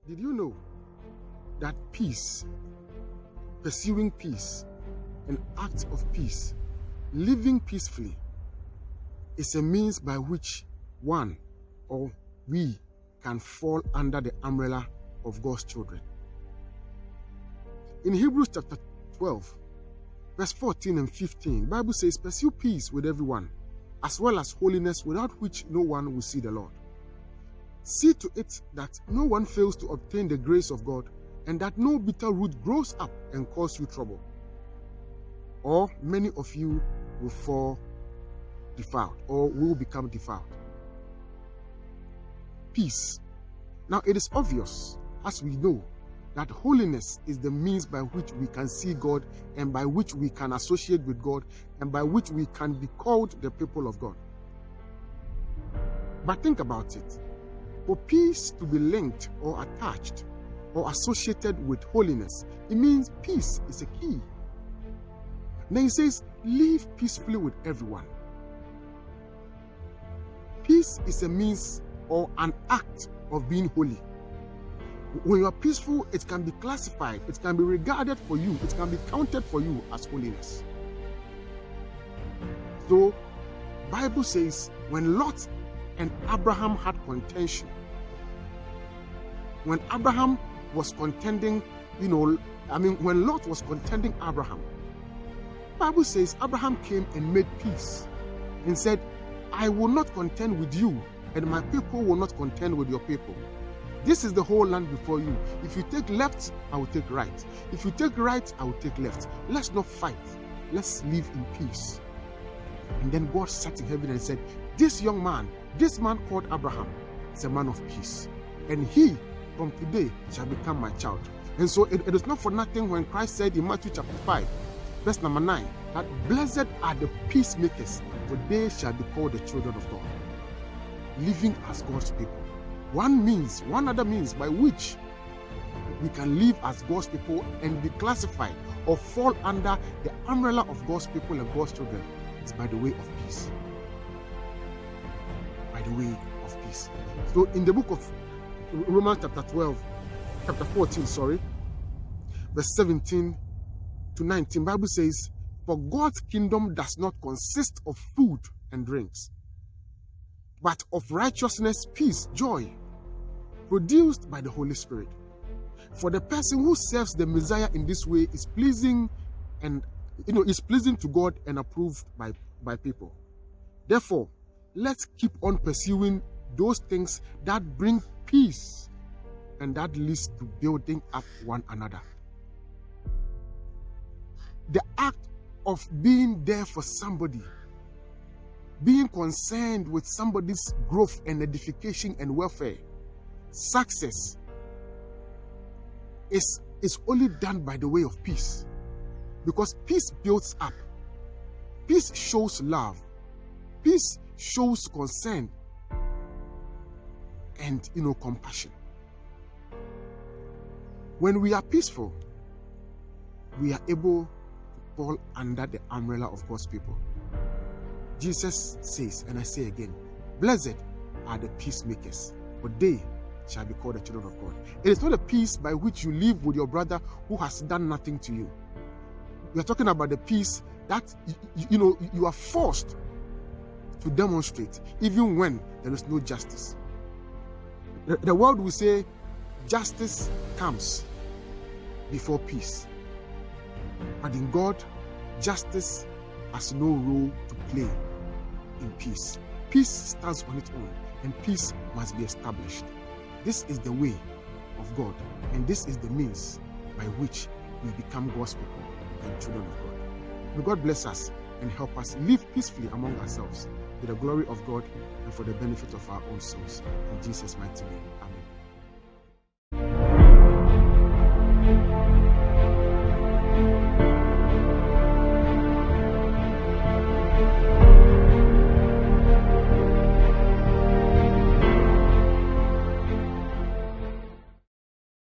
Did you know that peace, pursuing peace, an act of peace, living peacefully, is a means by which one or we can fall under the umbrella of God's children? In Hebrews chapter 12, verse 14 and 15, the Bible says, "Pursue peace with everyone, as well as holiness, without which no one will see the Lord. See to it that no one fails to obtain the grace of God, and that no bitter root grows up and cause you trouble, or many of you will fall defiled, or will become defiled." Peace. Now, it is obvious, as we know, that holiness is the means by which we can see God, and by which we can associate with God, and by which we can be called the people of God. But think about it. For peace to be linked or attached or associated with holiness, it means peace is a key. Then he says, live peacefully with everyone. Peace is a means or an act of being holy. When you are peaceful, it can be classified, it can be regarded for you, it can be counted for you as holiness. So, Bible says, when Lot and Abraham had contention, when Abraham was contending, when Lot was contending Abraham, Bible says Abraham came and made peace and said, "I will not contend with you, and my people will not contend with your people. This is the whole land before you. If you take left, I will take right. If you take right, I will take left. Let's not fight. Let's live in peace." And then God sat in heaven and said, "This young man, this man called Abraham, is a man of peace. And he, from today, shall become my child." And so it is not for nothing when Christ said in Matthew chapter 5, verse number 9, that blessed are the peacemakers, for they shall be called the children of God. Living as God's people. One other means by which we can live as God's people and be classified or fall under the umbrella of God's people and God's children is by the way of peace. By the way of peace. So in the book of Romans chapter 14, verse 17 to 19, Bible says, "For God's kingdom does not consist of food and drinks, but of righteousness, peace, joy, produced by the Holy Spirit. For the person who serves the Messiah in this way is pleasing to God and approved by people. Therefore, let's keep on pursuing those things that bring peace and that leads to building up one another." The act of being there for somebody, being concerned with somebody's growth and edification and welfare, success, is only done by the way of peace. Because peace builds up. Peace shows love. Peace shows concern and compassion. When we are peaceful, we are able to fall under the umbrella of God's people. Jesus says, and I say again, blessed are the peacemakers, for they shall be called the children of God. It is not a peace by which you live with your brother who has done nothing to you. We are talking about the peace that you are forced to demonstrate even when there is no justice. The world will say justice comes before peace. But in God, justice has no role to play in peace. Peace stands on its own, and peace must be established. This is the way of God, and this is the means by which we become God's people and children of God. May God bless us and help us live peacefully among ourselves to the glory of God and for the benefit of our own souls. In Jesus' mighty name, amen.